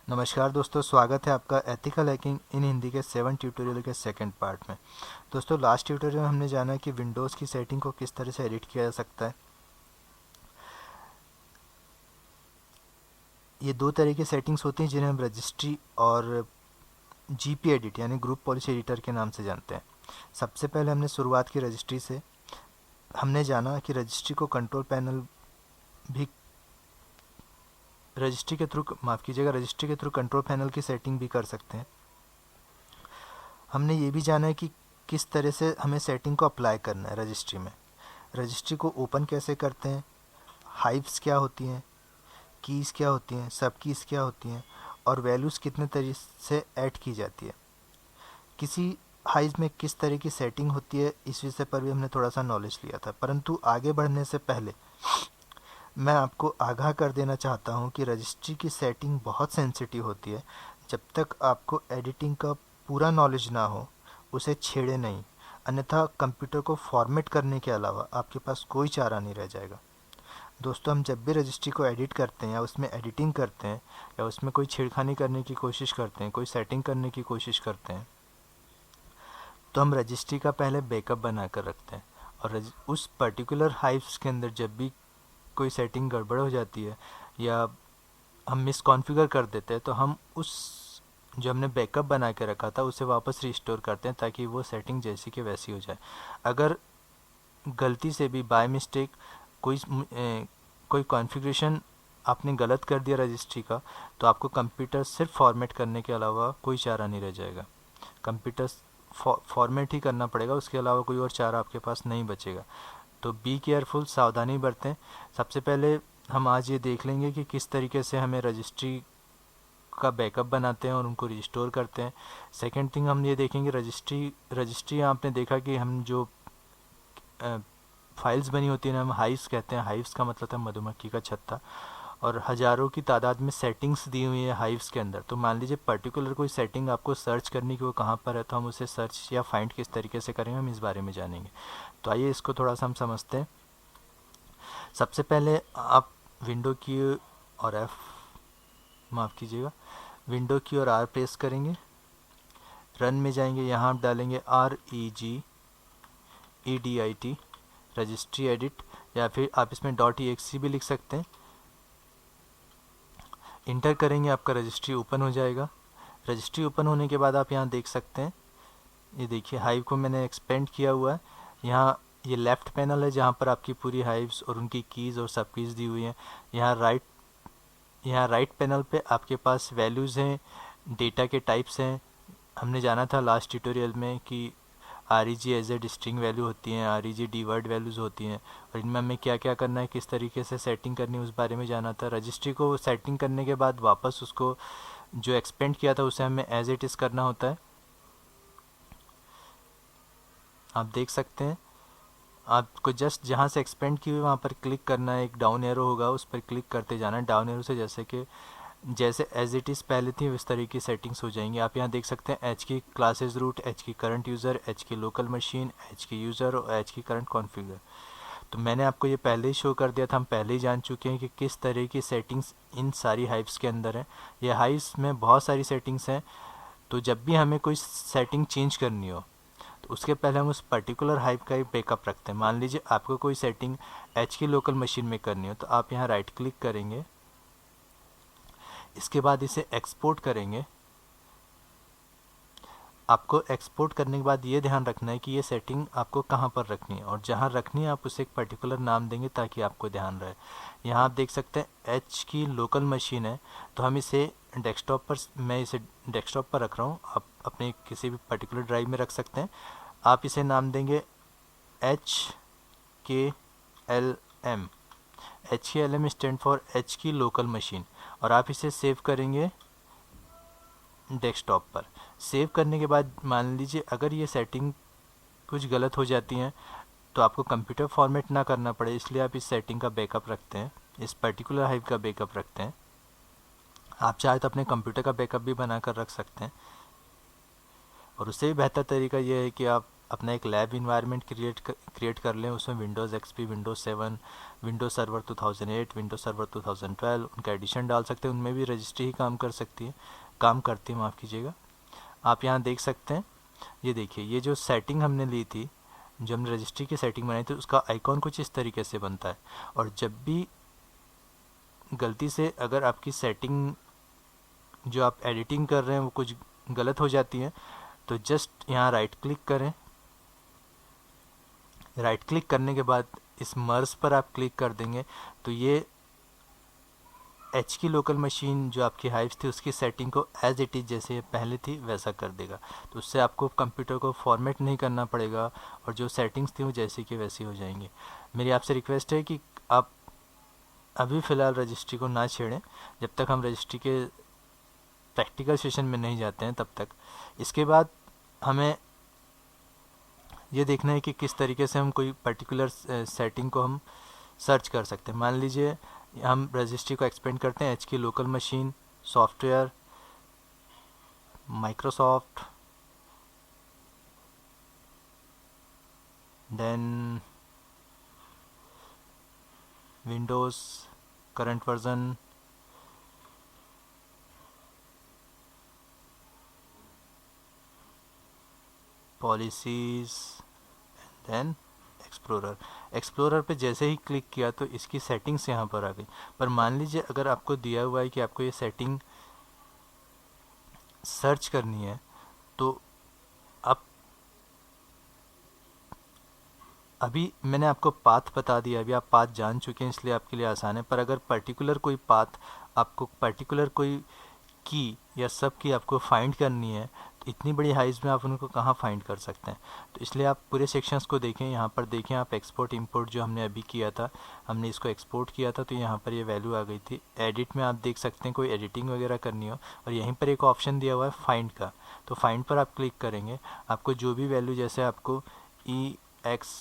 नमस्कार दोस्तों, स्वागत है आपका एथिकल हैकिंग इन हिंदी के 7 ट्यूटोरियल के सेकंड पार्ट में। दोस्तों, लास्ट ट्यूटोरियल में हमने जाना कि विंडोज़ की सेटिंग को किस तरह से एडिट किया जा सकता है। ये दो तरह की सेटिंग्स होती हैं जिन्हें हम रजिस्ट्री और जीपी एडिट यानी ग्रुप पॉलिसी एडिटर के नाम से जानते हैं। सबसे पहले हमने शुरुआत की रजिस्ट्री से। हमने जाना कि रजिस्ट्री को कंट्रोल पैनल भी रजिस्ट्री के थ्रू कंट्रोल पैनल की सेटिंग भी कर सकते हैं। हमने ये भी जाना है कि किस तरह से हमें सेटिंग को अप्लाई करना है रजिस्ट्री में। रजिस्ट्री को ओपन कैसे करते हैं, हाइव्स क्या होती हैं, कीज़ क्या होती हैं, सब कीज़ क्या होती हैं और वैल्यूज़ कितने तरीके से ऐड की जाती है। किसी हाइव में किस तरह की सेटिंग होती है, इस विषय पर भी हमने थोड़ा सा नॉलेज लिया था। परंतु आगे बढ़ने से पहले मैं आपको आगाह कर देना चाहता हूँ कि रजिस्ट्री की सेटिंग बहुत सेंसिटिव होती है। जब तक आपको एडिटिंग का पूरा नॉलेज ना हो उसे छेड़े नहीं, अन्यथा कंप्यूटर को फॉर्मेट करने के अलावा आपके पास कोई चारा नहीं रह जाएगा। दोस्तों, हम जब भी रजिस्ट्री को एडिट करते हैं या उसमें एडिटिंग करते हैं या उसमें कोई छेड़खानी करने की कोशिश करते हैं, कोई सेटिंग करने की कोशिश करते हैं, तो हम रजिस्ट्री का पहले बैकअप बना कर रखते हैं। और उस पर्टिकुलर हाइव्स के अंदर जब भी कोई सेटिंग गड़बड़ हो जाती है या हम मिसकॉन्फ़िगर कर देते हैं, तो हम उस जो हमने बैकअप बना के रखा था उसे वापस रिस्टोर करते हैं ताकि वो सेटिंग जैसी कि वैसी हो जाए। अगर गलती से भी बाय मिस्टेक कोई कॉन्फ़िगरेशन आपने गलत कर दिया रजिस्ट्री का, तो आपको कंप्यूटर सिर्फ फॉर्मेट करने के अलावा कोई चारा नहीं रह जाएगा। कंप्यूटर फॉर्मेट ही करना पड़ेगा, उसके अलावा कोई और चारा आपके पास नहीं बचेगा। तो बी केयरफुल, सावधानी बरतें। सबसे पहले हम आज ये देख लेंगे कि किस तरीके से हमें रजिस्ट्री का बैकअप बनाते हैं और उनको रिस्टोर करते हैं। सेकंड थिंग हम ये देखेंगे, रजिस्ट्री आपने देखा कि हम जो फाइल्स बनी होती हैं ना, हम हाइव्स कहते हैं। हाइव्स का मतलब है मधुमक्खी का छत्ता, और हज़ारों की तादाद में सेटिंग्स दी हुई है हाइव्स के अंदर। तो मान लीजिए पर्टिकुलर कोई सेटिंग आपको सर्च करनी कि वो कहाँ पर है, तो हम उसे सर्च या फाइंड किस तरीके से करेंगे, हम इस बारे में जानेंगे। तो आइए इसको थोड़ा सा हम समझते हैं। सबसे पहले आप विंडो की और एफ माफ़ कीजिएगा विंडो की और आर प्रेस करेंगे, रन में जाएंगे। यहाँ आप डालेंगे REGEDIT रजिस्ट्री एडिट, या फिर आप इसमें .exe भी लिख सकते हैं। इंटर करेंगे, आपका रजिस्ट्री ओपन हो जाएगा। रजिस्ट्री ओपन होने के बाद आप यहाँ देख सकते हैं, ये देखिए हाइव को मैंने एक्सपेंड किया हुआ है। यहाँ ये लेफ़्ट पैनल है जहाँ पर आपकी पूरी हाइव्स और उनकी कीज़ और सब कीज़ दी हुई हैं। यहाँ राइट पैनल पे आपके पास वैल्यूज़ हैं, डेटा के टाइप्स हैं। हमने जाना था लास्ट ट्यूटोरियल में कि REG as a string value होती हैं, REG डी-वर्ड वैल्यूज़ होती हैं, और इनमें हमें क्या क्या करना है, किस तरीके से सेटिंग करनी है, उस बारे में जाना था। रजिस्ट्री को सेटिंग करने के बाद वापस उसको जो एक्सपेंड किया था उसे हमें एज इट इज़ करना होता है। आप देख सकते हैं, आपको जस्ट जहाँ से एक्सपेंड की हुई वहाँ पर क्लिक करना है, एक डाउन एरो होगा उस पर क्लिक करते जाना है। डाउन एरो से जैसे एज इट इज़ पहले थी उस तरह की सेटिंग्स हो जाएंगी। आप यहाँ देख सकते हैं एच की क्लासेस रूट, एच की करंट यूज़र, एच की लोकल मशीन, एच की यूज़र और एच की करंट कॉन्फ़िगर। तो मैंने आपको ये पहले ही शो कर दिया था, हम पहले ही जान चुके हैं कि किस तरह की सेटिंग्स इन सारी हाइव्स के अंदर हैं। ये हाइव्स में बहुत सारी सेटिंग्स हैं, तो जब भी हमें कोई सेटिंग चेंज करनी हो तो उसके पहले हम उस पर्टिकुलर हाइव का एक बैकअप रखते हैं। मान लीजिए आपको कोई सेटिंग एच की लोकल मशीन में करनी हो, तो आप यहाँ राइट क्लिक करेंगे, इसके बाद इसे एक्सपोर्ट करेंगे। आपको एक्सपोर्ट करने के बाद ये ध्यान रखना है कि ये सेटिंग आपको कहाँ पर रखनी है, और जहाँ रखनी है आप उसे एक पर्टिकुलर नाम देंगे ताकि आपको ध्यान रहे। यहाँ आप देख सकते हैं एच की लोकल मशीन है, तो हम इसे मैं इसे डेस्कटॉप पर रख रहा हूँ, आप अपने किसी भी पर्टिकुलर ड्राइव में रख सकते हैं। आप इसे नाम देंगे HKLM। HKLM stand for H की लोकल मशीन, और आप इसे सेव करेंगे डेस्कटॉप पर। सेव करने के बाद मान लीजिए अगर ये सेटिंग कुछ गलत हो जाती हैं तो आपको कंप्यूटर फॉर्मेट ना करना पड़े, इसलिए आप इस सेटिंग का बैकअप रखते हैं, इस पर्टिकुलर हाइव का बैकअप रखते हैं। आप चाहे तो अपने कंप्यूटर का बैकअप भी बना कर रख सकते हैं, और उससे भी बेहतर तरीका ये है कि आप अपना एक लैब इन्वायरमेंट क्रिएट कर लें, उसमें Windows XP, Windows 7, Windows server 2008, Windows server 2012 उनका एडिशन डाल सकते हैं। उनमें भी रजिस्ट्री ही काम करती है, माफ़ कीजिएगा। आप यहाँ देख सकते हैं, ये देखिए, ये जो सेटिंग हमने ली थी, जो हमने रजिस्ट्री की सेटिंग बनाई थी, उसका आइकॉन कुछ इस तरीके से बनता है। और जब भी गलती से अगर आपकी सेटिंग जो आप एडिटिंग कर रहे हैं वो कुछ गलत हो जाती है, तो जस्ट यहाँ राइट क्लिक करें। राइट क्लिक करने के बाद इस मर्ज पर आप क्लिक कर देंगे तो ये एच की लोकल मशीन जो आपकी हाइव्स थी उसकी सेटिंग को एज इट इज़ जैसे पहले थी वैसा कर देगा। तो उससे आपको कंप्यूटर को फॉर्मेट नहीं करना पड़ेगा और जो सेटिंग्स थी वो जैसी की वैसी हो जाएंगी। मेरी आपसे रिक्वेस्ट है कि आप अभी फ़िलहाल रजिस्ट्री को ना छेड़ें जब तक हम रजिस्ट्री के प्रैक्टिकल सेशन में नहीं जाते हैं तब तक। इसके बाद हमें ये देखना है कि किस तरीके से हम कोई पर्टिकुलर सेटिंग को हम सर्च कर सकते हैं। मान लीजिए हम रजिस्ट्री को एक्सपेंड करते हैं, एच की local machine, software, Microsoft, then Windows current version, policies, then explorer पे जैसे ही क्लिक किया तो इसकी सेटिंग्स यहाँ पर आ गई। पर मान लीजिए अगर आपको दिया हुआ है कि आपको ये सेटिंग सर्च करनी है, तो आप अभी मैंने आपको पाथ बता दिया, अभी आप पाथ जान चुके हैं इसलिए आपके लिए आसान है। पर अगर पर्टिकुलर कोई पाथ, आपको पर्टिकुलर कोई की या सब की आपको फाइंड करनी है, तो इतनी बड़ी हाइज में आप उनको कहाँ फाइंड कर सकते हैं। तो इसलिए आप पूरे सेक्शंस को देखें। यहाँ पर देखें आप, एक्सपोर्ट इंपोर्ट जो हमने अभी किया था, हमने इसको एक्सपोर्ट किया था तो यहाँ पर ये वैल्यू आ गई थी। एडिट में आप देख सकते हैं कोई एडिटिंग वगैरह करनी हो, और यहीं पर एक ऑप्शन दिया हुआ है फाइंड का, तो फाइंड पर आप क्लिक करेंगे। आपको जो भी वैल्यू, जैसे आपको EXPLORER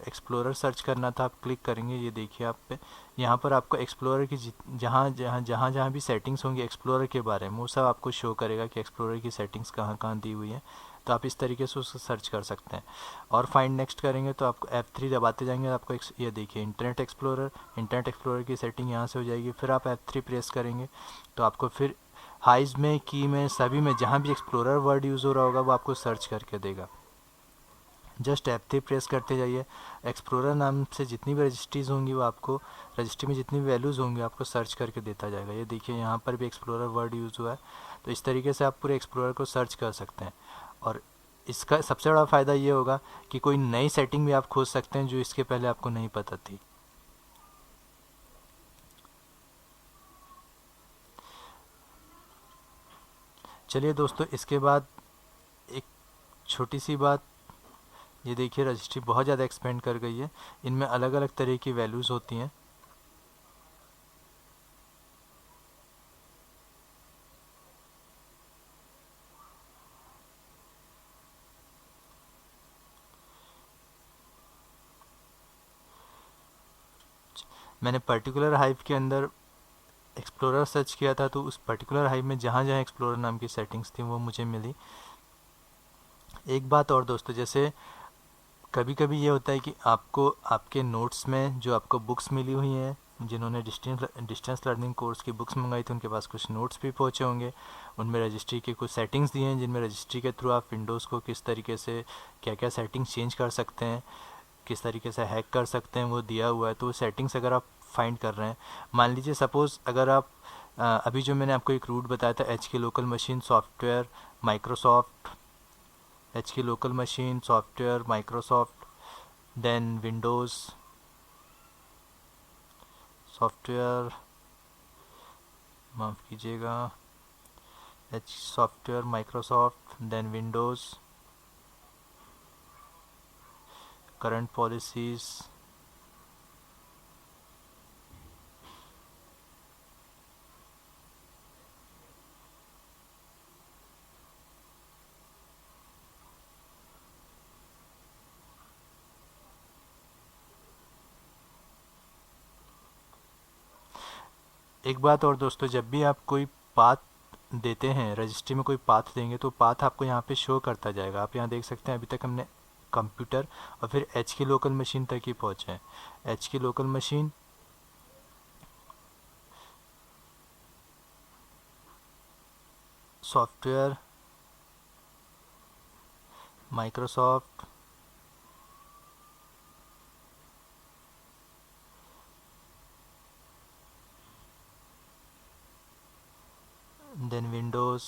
एक्सप्लोरर सर्च करना था, आप क्लिक करेंगे, ये देखिए आप पे यहाँ पर आपको एक्सप्लोरर की जहाँ भी सेटिंग्स होंगी एक्सप्लोरर के बारे में वो सब आपको शो करेगा कि एक्सप्लोरर की सेटिंग्स कहाँ कहाँ दी हुई हैं। तो आप इस तरीके से उसको सर्च कर सकते हैं। और फाइंड नेक्स्ट करेंगे तो आपको F3 दबाते जाएंगे, आपको ये देखिए इंटरनेट एक्सप्लोरर की सेटिंग यहाँ से हो जाएगी। फिर आप F3 प्रेस करेंगे तो आपको फिर हाइज में, की में, सभी में जहाँ भी एक्सप्लोरर वर्ड यूज़ हो रहा होगा वो आपको सर्च करके देगा। जस्ट F3 प्रेस करते जाइए। एक्सप्लोरर नाम से जितनी भी रजिस्ट्रीज़ होंगी वो आपको, रजिस्ट्री में जितनी भी वैल्यूज़ होंगी आपको सर्च करके देता जाएगा। ये देखिए यहाँ पर भी एक्सप्लोरर वर्ड यूज़ हुआ है। तो इस तरीके से आप पूरे एक्सप्लोरर को सर्च कर सकते हैं। और इसका सबसे बड़ा फ़ायदा ये होगा कि कोई नई सेटिंग भी आप खोज सकते हैं जो इसके पहले आपको नहीं पता थी। चलिए दोस्तों, इसके बाद एक छोटी सी बात, ये देखिए रजिस्ट्री बहुत ज़्यादा एक्सपेंड कर गई है। इनमें अलग अलग तरह की वैल्यूज़ होती हैं। मैंने पर्टिकुलर हाइव के अंदर एक्सप्लोरर सर्च किया था, तो उस पर्टिकुलर हाइव में जहाँ जहाँ एक्सप्लोरर नाम की सेटिंग्स थी वो मुझे मिली। एक बात और दोस्तों, जैसे कभी कभी ये होता है कि आपको आपके नोट्स में जो आपको बुक्स मिली हुई हैं, जिन्होंने डिस्टेंस लर्निंग कोर्स की बुक्स मंगाई थी उनके पास कुछ नोट्स भी पहुँचे होंगे। उनमें रजिस्ट्री के कुछ सेटिंग्स दिए हैं जिनमें रजिस्ट्री के थ्रू आप विंडोज़ को किस तरीके से क्या क्या सेटिंग्स चेंज कर सकते हैं, किस तरीके से हैक कर सकते हैं, वो दिया हुआ है। तो वो सेटिंग्स अगर आप फाइंड कर रहे हैं, मान लीजिए सपोज़ अगर आप अभी जो मैंने आपको एक रूट बताया था, एच की local machine, software, Microsoft, H की local machine, software, Microsoft, then Windows software, माफ़ कीजिएगा, H software, Microsoft, then Windows, current policies, एक बात और दोस्तों, जब भी आप कोई पाथ देते हैं, रजिस्ट्री में कोई पाथ देंगे तो पाथ आपको यहाँ पे शो करता जाएगा। आप यहाँ देख सकते हैं अभी तक हमने कंप्यूटर और फिर एच की लोकल मशीन तक ही पहुँचे हैं। एच की local machine, software, Microsoft, then Windows,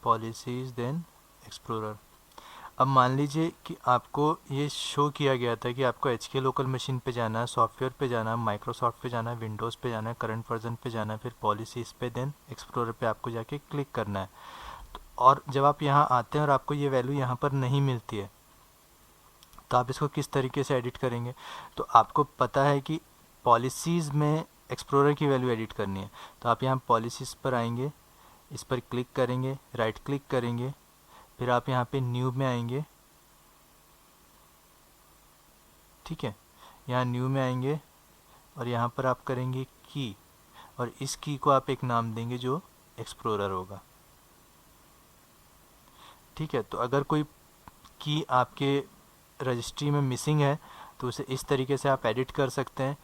policies, then explorer. अब मान लीजिए कि आपको ये शो किया गया था कि आपको एच के लोकल मशीन पे जाना है, सॉफ्टवेयर पे जाना है, माइक्रोसॉफ्ट पे जाना है, विंडोज़ पे जाना है, करंट वर्जन पे जाना है, फिर पॉलिसीज़ पे, देन एक्सप्लोरर पे आपको जाके क्लिक करना है। तो और जब आप यहाँ आते हैं और आपको ये वैल्यू यहाँ पर नहीं मिलती है तो आप इसको किस तरीके से एडिट करेंगे? तो आपको पता है कि पॉलिसीज़ में एक्सप्लोरर की वैल्यू एडिट करनी है, तो आप यहाँ पॉलिसीज़ पर आएंगे, इस पर क्लिक करेंगे, राइट क्लिक करेंगे, फिर आप यहाँ पे न्यू में आएंगे, ठीक है, यहाँ न्यू में आएंगे और यहाँ पर आप करेंगे की, और इस की को आप एक नाम देंगे जो एक्सप्लोरर होगा, ठीक है। तो अगर कोई की आपके रजिस्ट्री में मिसिंग है तो उसे इस तरीके से आप एडिट कर सकते हैं,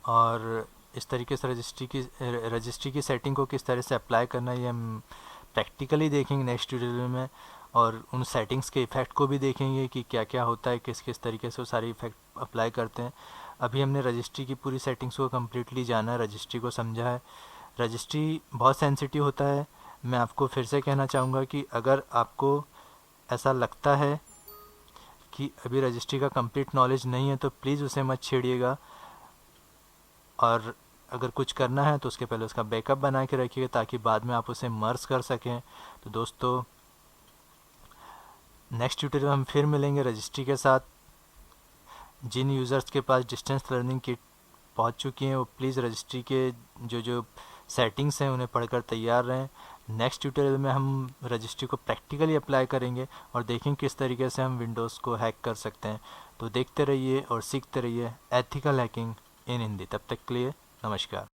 और इस तरीके से रजिस्ट्री की सेटिंग को किस तरह से अप्लाई करना है ये हम प्रैक्टिकली देखेंगे नेक्स्ट ट्यूटोरियल में, और उन सेटिंग्स के इफ़ेक्ट को भी देखेंगे कि क्या क्या होता है, किस किस तरीके से वो सारे इफ़ेक्ट अप्लाई करते हैं। अभी हमने रजिस्ट्री की पूरी सेटिंग्स को कम्प्लीटली जाना है, रजिस्ट्री को समझा है। रजिस्ट्री बहुत सेंसिटिव होता है। मैं आपको फिर से कहना चाहूँगा कि अगर आपको ऐसा लगता है कि अभी रजिस्ट्री का कंप्लीट नॉलेज नहीं है तो प्लीज़ उसे मत छेड़िएगा, और अगर कुछ करना है तो उसके पहले उसका बैकअप बना के रखिएगा ताकि बाद में आप उसे मर्ज कर सकें। तो दोस्तों नेक्स्ट ट्यूटोरियल में हम फिर मिलेंगे रजिस्ट्री के साथ। जिन यूज़र्स के पास डिस्टेंस लर्निंग किट पहुंच चुकी हैं वो प्लीज़ रजिस्ट्री के जो सेटिंग्स हैं उन्हें पढ़कर तैयार रहें। नेक्स्ट ट्यूटोरियल में हम रजिस्ट्री को प्रैक्टिकली अप्लाई करेंगे और देखेंगे किस तरीके से हम विंडोज़ को हैक कर सकते हैं। तो देखते रहिए और सीखते रहिए एथिकल हैकिंग इन हिंदी। तब तक के लिए नमस्कार।